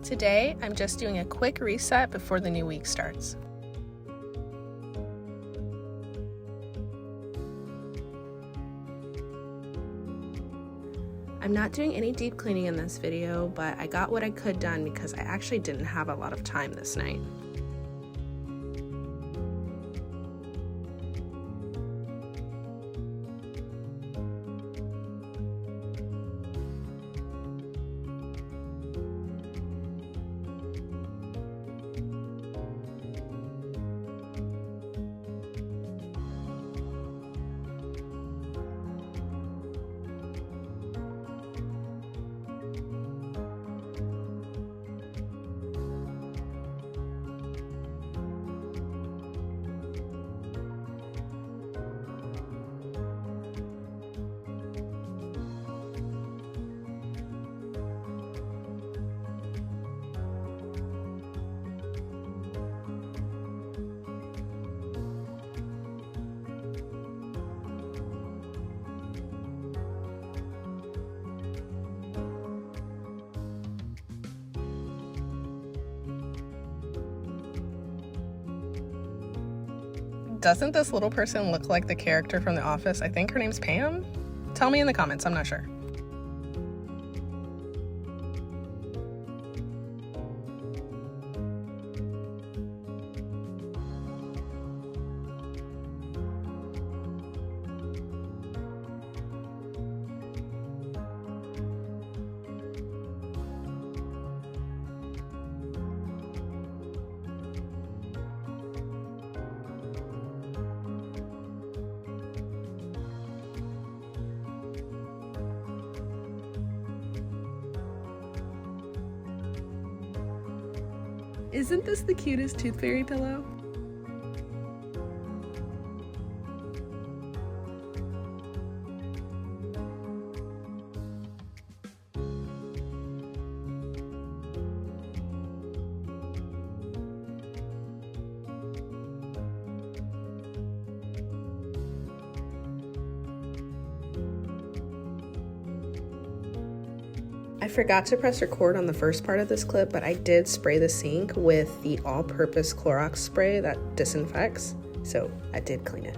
Today, I'm just doing a quick reset before the new week starts. I'm not doing any deep cleaning in this video, but I got what I could done because I actually didn't have a lot of time this night. Doesn't this little person look like the character from The Office? I think her name's Pam? Tell me in the comments, I'm not sure. Isn't this the cutest tooth fairy pillow? I forgot to press record on the first part of this clip, but I did spray the sink with the all-purpose Clorox spray that disinfects, so I did clean it.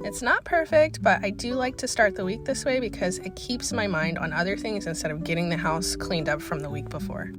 It's not perfect, but I do like to start the week this way because it keeps my mind on other things instead of getting the house cleaned up from the week before.